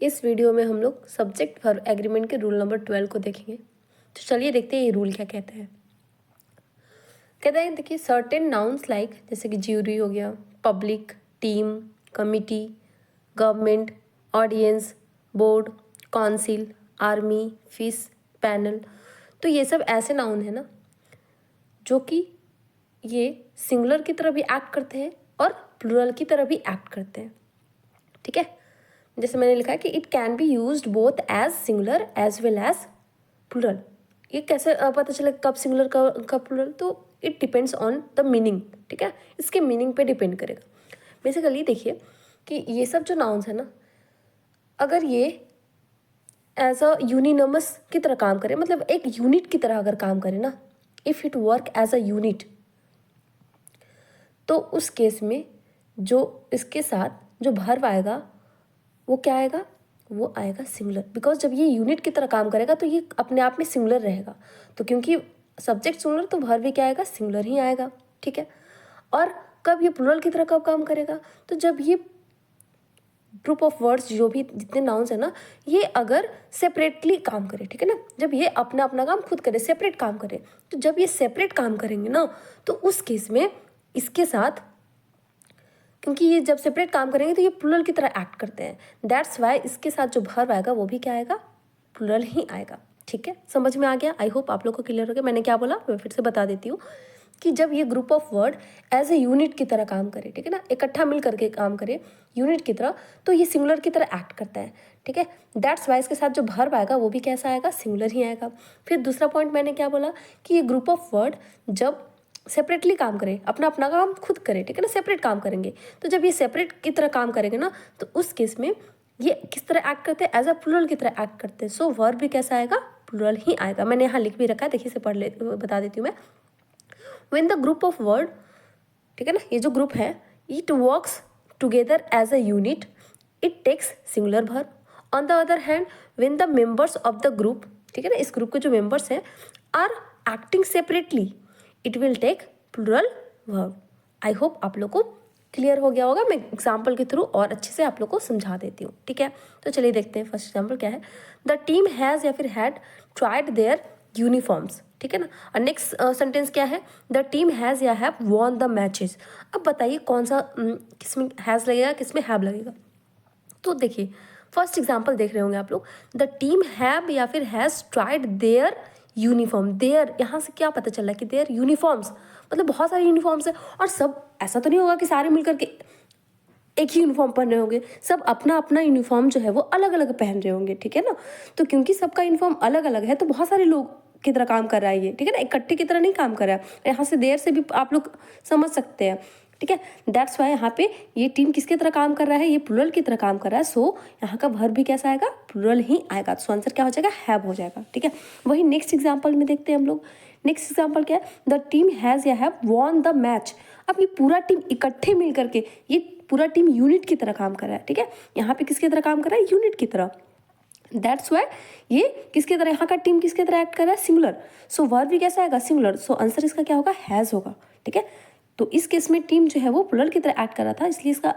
इस वीडियो में हम लोग सब्जेक्ट वर्ब एग्रीमेंट के रूल नंबर 12 को देखेंगे। तो चलिए देखते हैं ये रूल क्या कहते हैं। कहते हैं देखिए सर्टेन नाउन्स लाइक जैसे कि ज्यूरी हो गया, public, team, committee, government, audience, board, council, army, fish, panel, तो ये सब ऐसे नाउन है ना जो कि ये सिंगुलर की तरह भी एक्ट करते हैं और प्लूरल की तरह भी एक्ट करते हैं। ठीक है, जैसे मैंने लिखा है कि it can be used both as singular as well as plural. ये कैसे पता चले कब सिंगुलर कब प्लूरल, तो it depends on the meaning. ठीक है, इसके मीनिंग पे डिपेंड करेगा। बेसिकली देखिए कि ये सब जो नाउन्स है ना, अगर ये एज अ यूनिनमस की तरह काम करे, मतलब एक यूनिट की तरह अगर काम करे ना, if it work as a unit, तो उस केस में जो इसके साथ जो वर्ब आएगा वो क्या आएगा, वो आएगा सिंगुलर। बिकॉज जब ये यूनिट की तरह काम करेगा तो ये अपने आप में सिंगुलर रहेगा। तो क्योंकि सब्जेक्ट सिंगुलर तो वर्ब भी क्या आएगा, सिंगुलर ही आएगा। ठीक है, और कब ये प्लूरल की तरह कब काम करेगा, तो जब ये ग्रुप ऑफ वर्ड्स जो भी जितने नाउन्स है ना, ये अगर सेपरेटली काम करे। ठीक है ना, जब ये अपना अपना काम खुद करे, सेपरेट काम करे, तो जब ये सेपरेट काम करेंगे ना, तो उस केस में इसके साथ, क्योंकि ये जब सेपरेट काम करेंगे तो ये प्लूरल की तरह एक्ट करते हैं, दैट्स वाई इसके साथ जो वर्ब आएगा वो भी क्या आएगा, प्लूरल ही आएगा। ठीक है, समझ में आ गया? आई होप आप लोग को क्लियर हो गया। मैंने क्या बोला मैं फिर से बता देती हूँ कि जब ये group of word as a unit की तरह काम करे, ठीक है ना, इकट्ठा मिल करके काम करे यूनिट की तरह, तो ये सिंगुलर की तरह एक्ट करता है। ठीक है, दैट्स वाई इसके साथ जो वर्ब आएगा वो भी कैसा आएगा, सिंगुलर ही आएगा। फिर दूसरा पॉइंट मैंने क्या बोला कि ये ग्रुप ऑफ वर्ड जब सेपरेटली काम करे, अपना अपना काम खुद करे, ठीक है ना, सेपरेट काम करेंगे, तो जब ये सेपरेट की तरह काम करेंगे ना, तो उस केस में ये किस तरह एक्ट करते हैं, एज अ प्लूरल की तरह एक्ट करते हैं। सो वर्ब भी कैसा आएगा, प्लूरल ही आएगा। मैंने यहाँ लिख भी रखा है, देखिए से पढ़ ले, बता देती हूँ मैं। When the group of word, ठीक है ना, ये जो ग्रुप है, it works together as a unit, it takes singular verb. On the other hand when the members of the group, ठीक है ना, इस ग्रुप के जो मेंबर्स हैं, are acting separately, it will take plural verb. I hope आप लोग को क्लियर हो गया होगा। मैं एग्जाम्पल के थ्रू और अच्छे से आप लोग को समझा देती हूँ। ठीक है, तो चलिए देखते हैं फर्स्ट एग्जाम्पल क्या है। द टीम हैज़ या फिर हैड ट्राइड देयर यूनिफॉर्म्स, ठीक है ना। और नेक्स्ट सेंटेंस क्या है, द टीम हैज़ या हैव वॉन द मैचेस। अब बताइए कौन सा किसमें हैज़ लगेगा, किसमें हैव लगेगा। तो देखिए फर्स्ट एग्जाम्पल देख रहे होंगे आप लोग, द टीम हैव या फिर has tried their uniform. Their, यहाँ से क्या पता चल रहा है कि देयर यूनिफॉर्म्स, मतलब बहुत सारे यूनिफॉर्म्स है, और सब ऐसा तो नहीं होगा कि सारे मिलकर के एक ही यूनिफॉर्म पहन रहे होंगे, सब अपना अपना यूनिफॉर्म जो है वो अलग अलग पहन रहे होंगे। ठीक है ना, तो क्योंकि सबका यूनिफॉर्म अलग अलग है तो बहुत सारे लोग की तरह काम कर रहा है ये, ठीक है ना, इकट्ठे की तरह नहीं काम कर रहा है। यहाँ से देर से भी आप लोग समझ सकते हैं। ठीक है, दैट्स वाई यहाँ पे ये टीम किसकी तरह काम कर रहा है, ये प्लूरल की तरह काम कर रहा है। सो यहाँ का वर्ब भी कैसा आएगा, प्लूरल ही आएगा। सो आंसर क्या हो जाएगा, हैव हो जाएगा। ठीक है, वही नेक्स्ट एग्जाम्पल में देखते हैं हम लोग। नेक्स्ट एग्जाम्पल क्या है, द टीम हैज़ या हैव वॉन द मैच। अब ये पूरा टीम इकट्ठे मिल करके, ये पूरा टीम यूनिट की तरह काम कर रहा है। ठीक है, यहाँ पे किसकी तरह काम कर रहा है, यूनिट की तरह। दैट्स वाई ये किसकी तरह, यहाँ का टीम किसकी तरह एक्ट कर रहा है, सिंगुलर। सो वर्ब भी कैसा आएगा, सिंगुलर। सो आंसर इसका क्या होगा, हैज़ होगा। ठीक है, तो इस केस में टीम जो है वो प्लूरल की तरह एक्ट कर रहा था, इसलिए इसका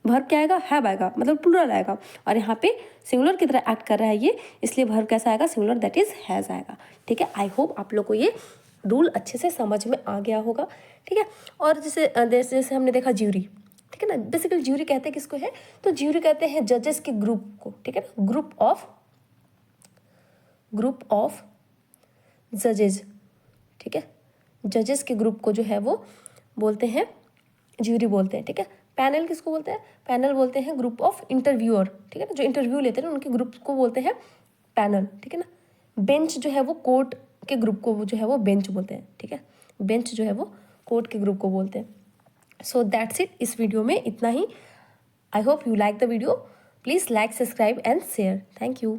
वर्ब क्या आएगा, हैव आएगा, मतलब प्लूरल आएगा। और यहाँ पे सिंगुलर की तरह एक्ट कर रहा है ये, इसलिए वर्ब कैसा आएगा, सिंगुलर, दैट इज हैज़ आएगा। ठीक है, आई होप आप लोग को ये रूल अच्छे से समझ में आ गया होगा। ठीक है, और जैसे जैसे हमने देखा ज्यूरी, ठीक है ना, बेसिकली ज्यूरी कहते हैं किसको है, तो ज्यूरी कहते हैं जजेस के ग्रुप को। ठीक है ना, ग्रुप ऑफ जजेज। ठीक है, जजेस के ग्रुप को जो है वो बोलते हैं ज्यूरी बोलते हैं। ठीक है, पैनल किसको बोलते हैं, पैनल बोलते हैं ग्रुप ऑफ इंटरव्यूअर। ठीक है ना, जो इंटरव्यू लेते हैं ना उनके ग्रुप को बोलते हैं पैनल। ठीक है ना, बेंच जो है वो कोर्ट के ग्रुप को जो है वो बेंच बोलते हैं। ठीक है, बेंच जो है वो कोर्ट के ग्रुप को बोलते हैं। सो दैट्स इट, इस वीडियो में इतना ही। I hope you like the video, please like, subscribe and share. Thank you.